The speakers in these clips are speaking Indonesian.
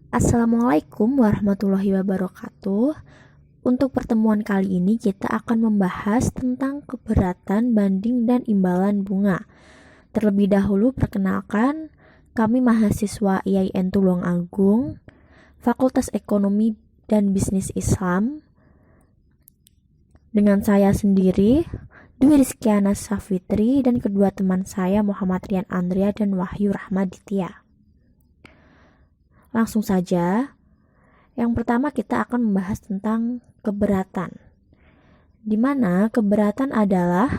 Assalamualaikum warahmatullahi wabarakatuh. Untuk pertemuan kali ini kita akan membahas tentang keberatan banding dan imbalan bunga. Terlebih dahulu perkenalkan, kami mahasiswa IAIN Tulungagung, Fakultas Ekonomi dan Bisnis Islam. Dengan saya sendiri, Dwi Rizkyana Safitri, dan kedua teman saya Muhammad Rian Andrea dan Wahyu Rahmaditya. Langsung saja, yang pertama kita akan membahas tentang keberatan, di mana keberatan adalah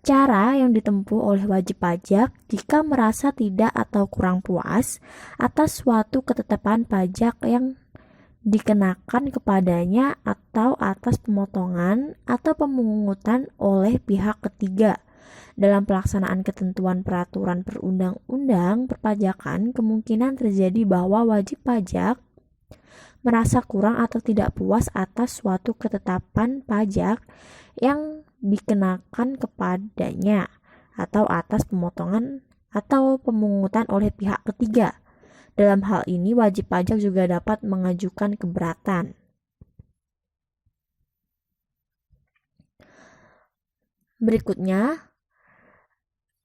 cara yang ditempuh oleh wajib pajak jika merasa tidak atau kurang puas atas suatu ketetapan pajak yang dikenakan kepadanya atau atas pemotongan atau pemungutan oleh pihak ketiga. Dalam pelaksanaan ketentuan peraturan perundang-undang perpajakan, kemungkinan terjadi bahwa wajib pajak merasa kurang atau tidak puas atas suatu ketetapan pajak yang dikenakan kepadanya atau atas pemotongan atau pemungutan oleh pihak ketiga. Dalam hal ini, wajib pajak juga dapat mengajukan keberatan. Berikutnya,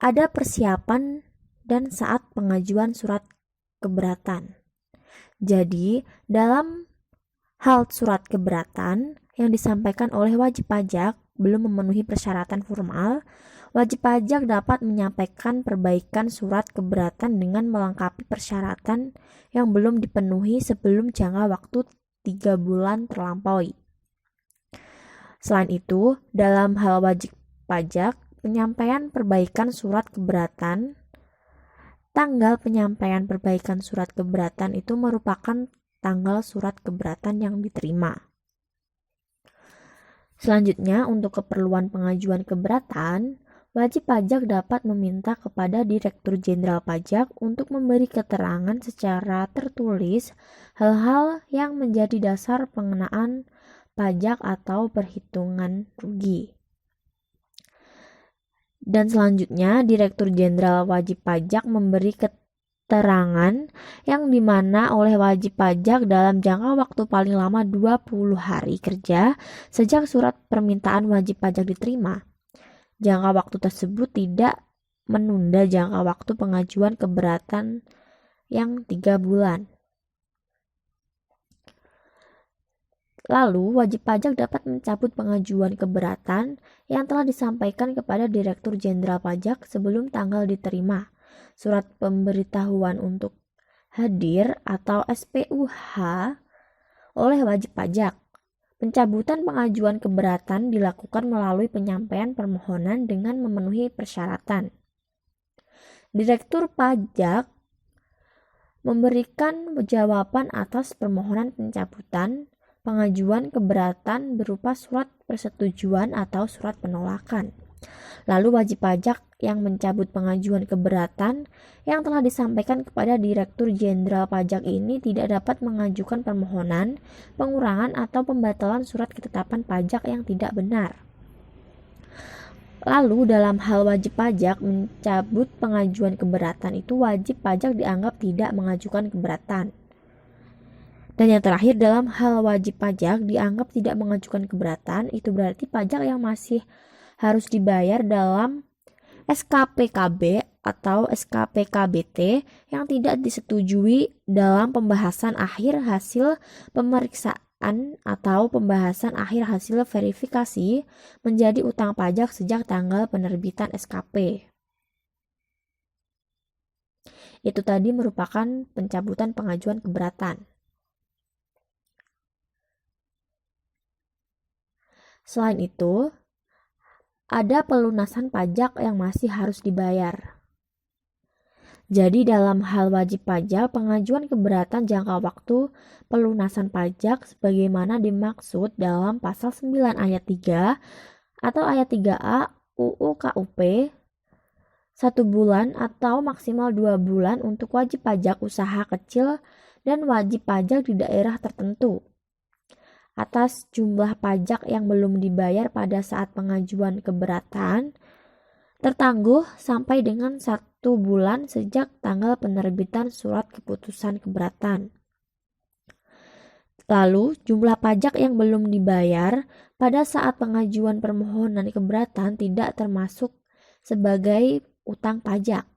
ada persiapan dan saat pengajuan surat keberatan. Jadi, dalam hal surat keberatan yang disampaikan oleh wajib pajak belum memenuhi persyaratan formal, wajib pajak dapat menyampaikan perbaikan surat keberatan dengan melengkapi persyaratan yang belum dipenuhi sebelum jangka waktu 3 bulan terlampaui. Selain itu, dalam hal wajib pajak, penyampaian perbaikan surat keberatan, tanggal penyampaian perbaikan surat keberatan itu merupakan tanggal surat keberatan yang diterima. Selanjutnya, untuk keperluan pengajuan keberatan, wajib pajak dapat meminta kepada Direktur Jenderal Pajak untuk memberi keterangan secara tertulis hal-hal yang menjadi dasar pengenaan pajak atau perhitungan rugi. Dan selanjutnya, Direktur Jenderal Wajib Pajak memberi keterangan yang dimana oleh wajib pajak dalam jangka waktu paling lama 20 hari kerja sejak surat permintaan wajib pajak diterima. Jangka waktu tersebut tidak menunda jangka waktu pengajuan keberatan yang 3 bulan. Lalu, wajib pajak dapat mencabut pengajuan keberatan yang telah disampaikan kepada Direktur Jenderal Pajak sebelum tanggal diterima surat pemberitahuan untuk hadir atau SPUH oleh wajib pajak. Pencabutan pengajuan keberatan dilakukan melalui penyampaian permohonan dengan memenuhi persyaratan. Direktur Pajak memberikan jawaban atas permohonan pencabutan pengajuan keberatan berupa surat persetujuan atau surat penolakan. Lalu wajib pajak yang mencabut pengajuan keberatan yang telah disampaikan kepada Direktur Jenderal Pajak ini tidak dapat mengajukan permohonan pengurangan atau pembatalan surat ketetapan pajak yang tidak benar. Lalu dalam hal wajib pajak mencabut pengajuan keberatan itu, wajib pajak dianggap tidak mengajukan keberatan. Dan yang terakhir, dalam hal wajib pajak dianggap tidak mengajukan keberatan, itu berarti pajak yang masih harus dibayar dalam SKPKB atau SKPKBT yang tidak disetujui dalam pembahasan akhir hasil pemeriksaan atau pembahasan akhir hasil verifikasi menjadi utang pajak sejak tanggal penerbitan SKP. Itu tadi merupakan pencabutan pengajuan keberatan. Selain itu, ada pelunasan pajak yang masih harus dibayar. Jadi dalam hal wajib pajak, pengajuan keberatan jangka waktu pelunasan pajak sebagaimana dimaksud dalam pasal 9 ayat 3 atau ayat 3A UU KUP 1 bulan atau maksimal 2 bulan untuk wajib pajak usaha kecil dan wajib pajak di daerah tertentu atas jumlah pajak yang belum dibayar pada saat pengajuan keberatan tertangguh sampai dengan 1 bulan sejak tanggal penerbitan surat keputusan keberatan. Lalu, jumlah pajak yang belum dibayar pada saat pengajuan permohonan keberatan tidak termasuk sebagai utang pajak.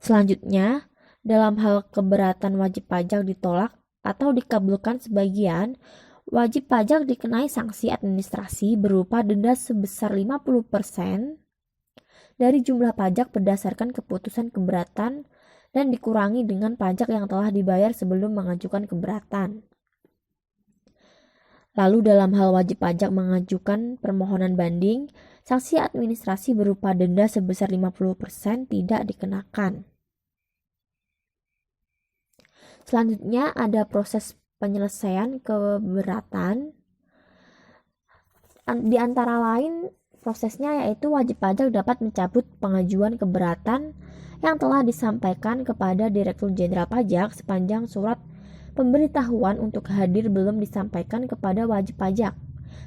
Selanjutnya, dalam hal keberatan wajib pajak ditolak atau dikabulkan sebagian, wajib pajak dikenai sanksi administrasi berupa denda sebesar 50% dari jumlah pajak berdasarkan keputusan keberatan dan dikurangi dengan pajak yang telah dibayar sebelum mengajukan keberatan. Lalu dalam hal wajib pajak mengajukan permohonan banding, sanksi administrasi berupa denda sebesar 50% tidak dikenakan. Selanjutnya ada proses penyelesaian keberatan. Di antara lain prosesnya yaitu wajib pajak dapat mencabut pengajuan keberatan yang telah disampaikan kepada Direktur Jenderal Pajak sepanjang surat pemberitahuan untuk hadir belum disampaikan kepada wajib pajak.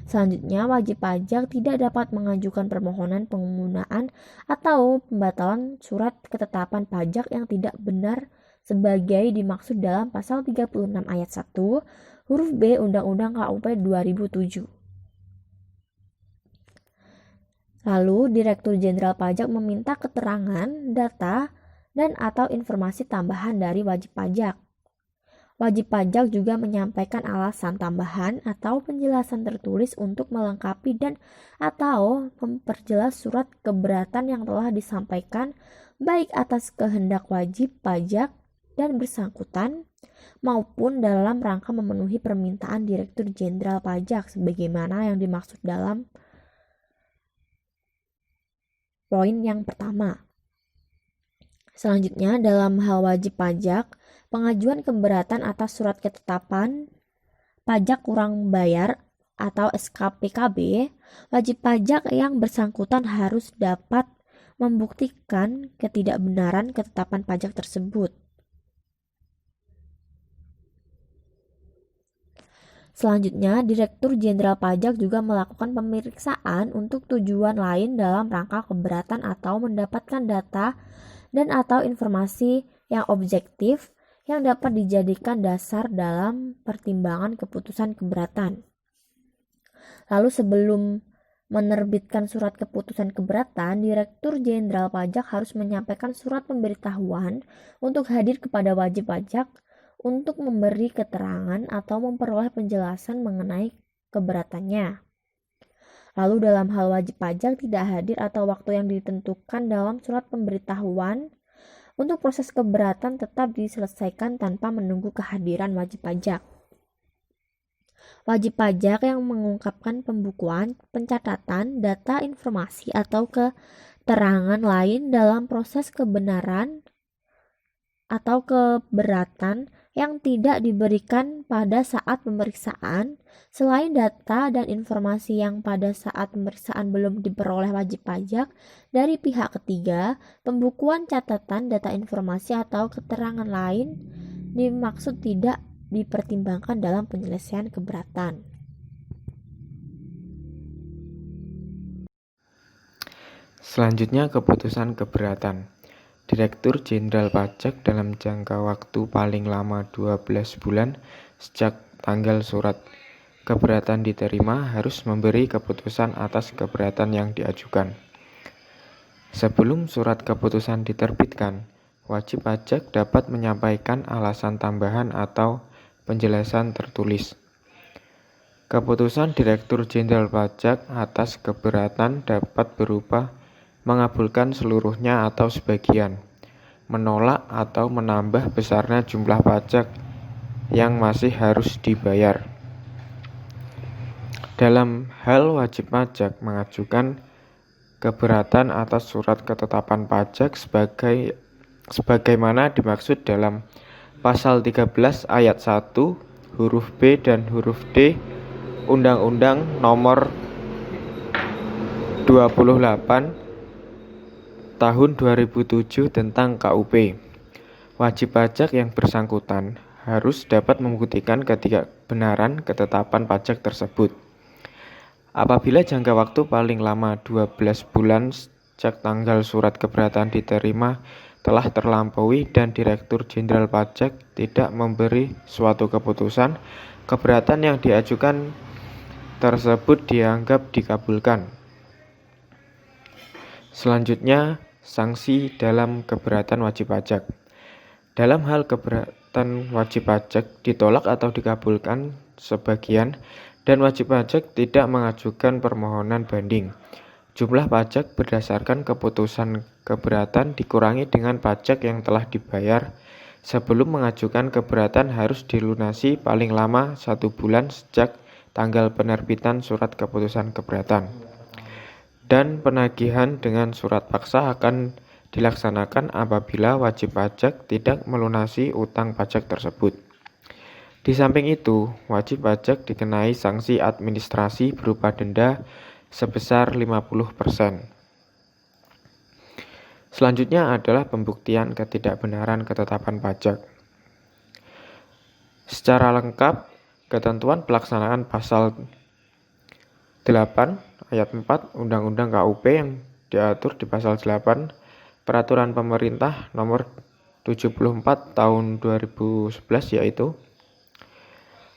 Selanjutnya, wajib pajak tidak dapat mengajukan permohonan penggunaan atau pembatalan surat ketetapan pajak yang tidak benar sebagai dimaksud dalam pasal 36 ayat 1 huruf B Undang-Undang KUP 2007. Lalu, Direktur Jenderal Pajak meminta keterangan, data, dan atau informasi tambahan dari wajib pajak. Wajib pajak juga menyampaikan alasan tambahan atau penjelasan tertulis untuk melengkapi dan atau memperjelas surat keberatan yang telah disampaikan baik atas kehendak wajib pajak dan bersangkutan maupun dalam rangka memenuhi permintaan Direktur Jenderal Pajak sebagaimana yang dimaksud dalam poin yang pertama. Selanjutnya, dalam hal wajib pajak, pengajuan keberatan atas surat ketetapan pajak kurang bayar atau SKPKB, wajib pajak yang bersangkutan harus dapat membuktikan ketidakbenaran ketetapan pajak tersebut. Selanjutnya, Direktur Jenderal Pajak juga melakukan pemeriksaan untuk tujuan lain dalam rangka keberatan atau mendapatkan data dan atau informasi yang objektif yang dapat dijadikan dasar dalam pertimbangan keputusan keberatan. Lalu sebelum menerbitkan surat keputusan keberatan, Direktur Jenderal Pajak harus menyampaikan surat pemberitahuan untuk hadir kepada wajib pajak untuk memberi keterangan atau memperoleh penjelasan mengenai keberatannya. Lalu dalam hal wajib pajak tidak hadir atau waktu yang ditentukan dalam surat pemberitahuan untuk proses keberatan tetap diselesaikan tanpa menunggu kehadiran wajib pajak. Wajib pajak yang mengungkapkan pembukuan, pencatatan, data informasi atau keterangan lain dalam proses kebenaran atau keberatan yang tidak diberikan pada saat pemeriksaan, selain data dan informasi yang pada saat pemeriksaan belum diperoleh wajib pajak dari pihak ketiga, pembukuan catatan data informasi atau keterangan lain dimaksud tidak dipertimbangkan dalam penyelesaian keberatan. Selanjutnya, keputusan keberatan. Direktur Jenderal Pajak dalam jangka waktu paling lama 12 bulan sejak tanggal surat keberatan diterima harus memberi keputusan atas keberatan yang diajukan. Sebelum surat keputusan diterbitkan, wajib pajak dapat menyampaikan alasan tambahan atau penjelasan tertulis. Keputusan Direktur Jenderal Pajak atas keberatan dapat berupa mengabulkan seluruhnya atau sebagian, menolak atau menambah besarnya jumlah pajak yang masih harus dibayar. Dalam hal wajib pajak mengajukan keberatan atas surat ketetapan pajak sebagaimana dimaksud dalam pasal 13 ayat 1 huruf B dan huruf D Undang-Undang Nomor 28 Tahun 2007 tentang KUP. Wajib pajak yang bersangkutan harus dapat membuktikan ketidakbenaran ketetapan pajak tersebut. Apabila jangka waktu paling lama 12 bulan sejak tanggal surat keberatan diterima telah terlampaui dan Direktur Jenderal Pajak tidak memberi suatu keputusan, keberatan yang diajukan tersebut dianggap dikabulkan. Selanjutnya, sanksi dalam keberatan wajib pajak. Dalam hal keberatan wajib pajak ditolak atau dikabulkan sebagian dan wajib pajak tidak mengajukan permohonan banding, jumlah pajak berdasarkan keputusan keberatan dikurangi dengan pajak yang telah dibayar. Sebelum mengajukan keberatan harus dilunasi paling lama 1 bulan sejak tanggal penerbitan surat keputusan keberatan. Dan penagihan dengan surat paksa akan dilaksanakan apabila wajib pajak tidak melunasi utang pajak tersebut. Di samping itu, wajib pajak dikenai sanksi administrasi berupa denda sebesar 50%. Selanjutnya adalah pembuktian ketidakbenaran ketetapan pajak. Secara lengkap, ketentuan pelaksanaan pasal 8 ayat 4 Undang-Undang KUP yang diatur di pasal 8 Peraturan Pemerintah Nomor 74 Tahun 2011 yaitu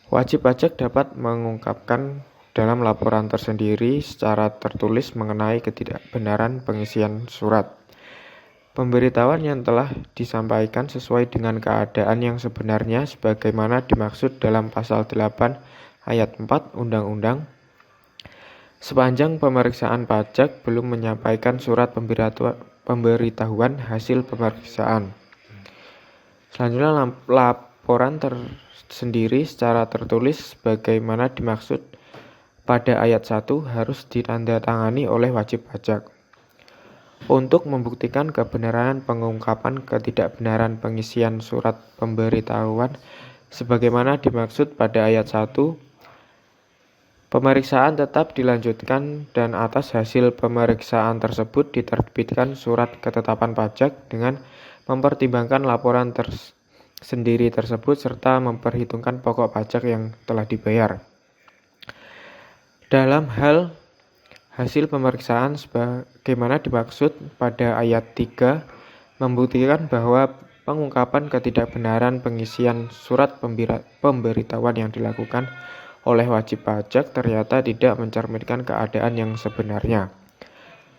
wajib pajak dapat mengungkapkan dalam laporan tersendiri secara tertulis mengenai ketidakbenaran pengisian surat pemberitahuan yang telah disampaikan sesuai dengan keadaan yang sebenarnya sebagaimana dimaksud dalam pasal 8 ayat 4 Undang-Undang. Sepanjang pemeriksaan pajak belum menyampaikan surat pemberitahuan hasil pemeriksaan. Selanjutnya laporan tersendiri secara tertulis sebagaimana dimaksud pada ayat 1 harus ditandatangani oleh wajib pajak. Untuk membuktikan kebenaran pengungkapan ketidakbenaran pengisian surat pemberitahuan sebagaimana dimaksud pada ayat 1, pemeriksaan tetap dilanjutkan dan atas hasil pemeriksaan tersebut diterbitkan surat ketetapan pajak dengan mempertimbangkan laporan sendiri tersebut serta memperhitungkan pokok pajak yang telah dibayar. Dalam hal hasil pemeriksaan sebagaimana dimaksud pada ayat 3 membuktikan bahwa pengungkapan ketidakbenaran pengisian surat pemberitahuan yang dilakukan oleh wajib pajak ternyata tidak mencerminkan keadaan yang sebenarnya.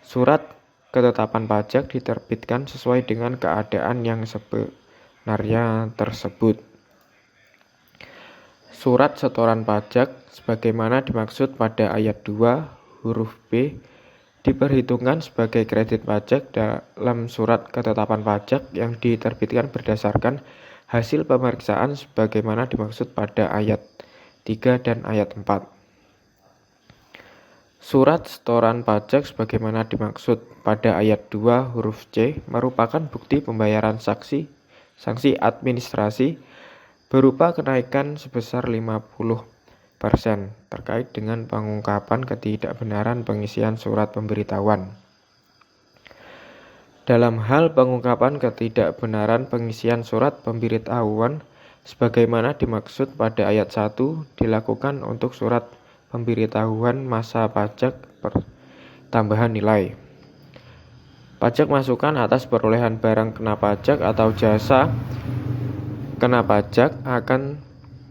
Surat ketetapan pajak diterbitkan sesuai dengan keadaan yang sebenarnya tersebut. Surat setoran pajak sebagaimana dimaksud pada ayat 2 huruf B diperhitungkan sebagai kredit pajak dalam surat ketetapan pajak yang diterbitkan berdasarkan hasil pemeriksaan sebagaimana dimaksud pada ayat 3 dan ayat 4. Surat setoran pajak sebagaimana dimaksud pada ayat 2 huruf C merupakan bukti pembayaran sanksi administrasi berupa kenaikan sebesar 50% terkait dengan pengungkapan ketidakbenaran pengisian surat pemberitahuan. Dalam hal pengungkapan ketidakbenaran pengisian surat pemberitahuan sebagaimana dimaksud pada ayat 1 dilakukan untuk surat pemberitahuan masa pajak tambahan nilai. Pajak masukan atas perolehan barang kena pajak atau jasa kena pajak akan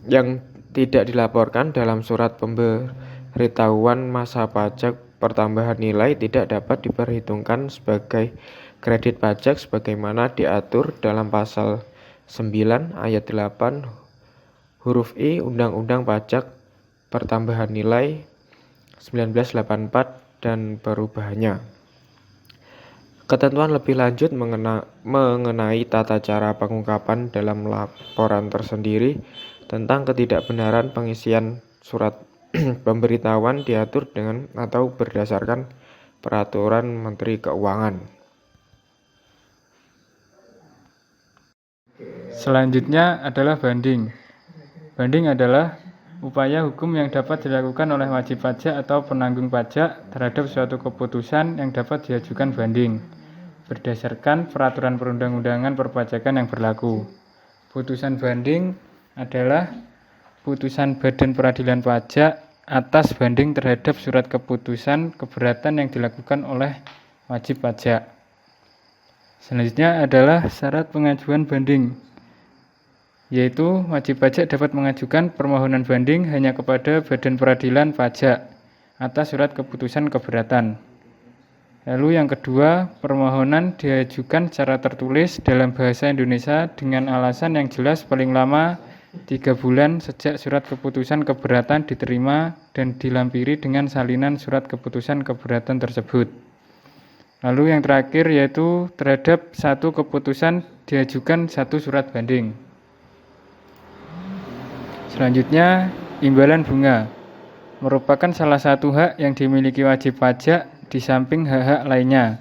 yang tidak dilaporkan dalam surat pemberitahuan masa pajak pertambahan nilai tidak dapat diperhitungkan sebagai kredit pajak sebagaimana diatur dalam pasal 9 ayat 8 huruf I Undang-Undang Pajak Pertambahan Nilai 1984 dan perubahannya. Ketentuan lebih lanjut mengenai tata cara pengungkapan dalam laporan tersendiri tentang ketidakbenaran pengisian surat pemberitahuan diatur dengan atau berdasarkan Peraturan Menteri Keuangan. Selanjutnya adalah banding. Banding adalah upaya hukum yang dapat dilakukan oleh wajib pajak atau penanggung pajak terhadap suatu keputusan yang dapat diajukan banding berdasarkan peraturan perundang-undangan perpajakan yang berlaku. Putusan banding adalah putusan Badan Peradilan Pajak atas banding terhadap surat keputusan keberatan yang dilakukan oleh wajib pajak. Selanjutnya adalah syarat pengajuan banding, yaitu wajib pajak dapat mengajukan permohonan banding hanya kepada Badan Peradilan Pajak atas surat keputusan keberatan. Lalu yang kedua, permohonan diajukan secara tertulis dalam bahasa Indonesia dengan alasan yang jelas paling lama 3 bulan sejak surat keputusan keberatan diterima dan dilampiri dengan salinan surat keputusan keberatan tersebut. Lalu yang terakhir yaitu terhadap satu keputusan diajukan satu surat banding. Selanjutnya, imbalan bunga merupakan salah satu hak yang dimiliki wajib pajak di samping hak-hak lainnya.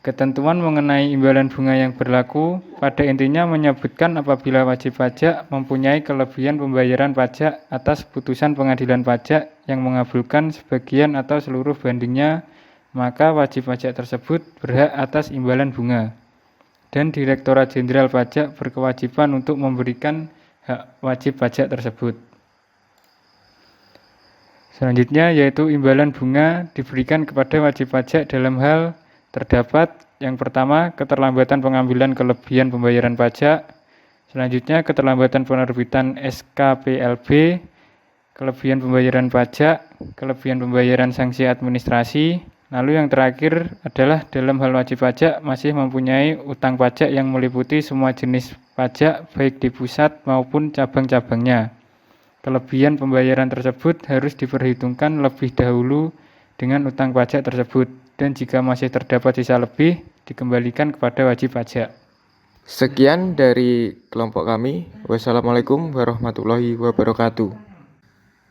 Ketentuan mengenai imbalan bunga yang berlaku pada intinya menyebutkan apabila wajib pajak mempunyai kelebihan pembayaran pajak atas putusan pengadilan pajak yang mengabulkan sebagian atau seluruh bandingnya, maka wajib pajak tersebut berhak atas imbalan bunga. Dan Direktorat Jenderal Pajak berkewajiban untuk memberikan hak wajib pajak tersebut. Selanjutnya yaitu imbalan bunga diberikan kepada wajib pajak dalam hal terdapat yang pertama keterlambatan pengambilan kelebihan pembayaran pajak, selanjutnya keterlambatan penerbitan SKPLB, kelebihan pembayaran pajak, kelebihan pembayaran sanksi administrasi, lalu yang terakhir adalah dalam hal wajib pajak masih mempunyai utang pajak yang meliputi semua jenis pajak baik di pusat maupun cabang-cabangnya. Kelebihan pembayaran tersebut harus diperhitungkan lebih dahulu dengan utang pajak tersebut, dan jika masih terdapat sisa lebih, dikembalikan kepada wajib pajak. Sekian dari kelompok kami. Wassalamualaikum warahmatullahi wabarakatuh.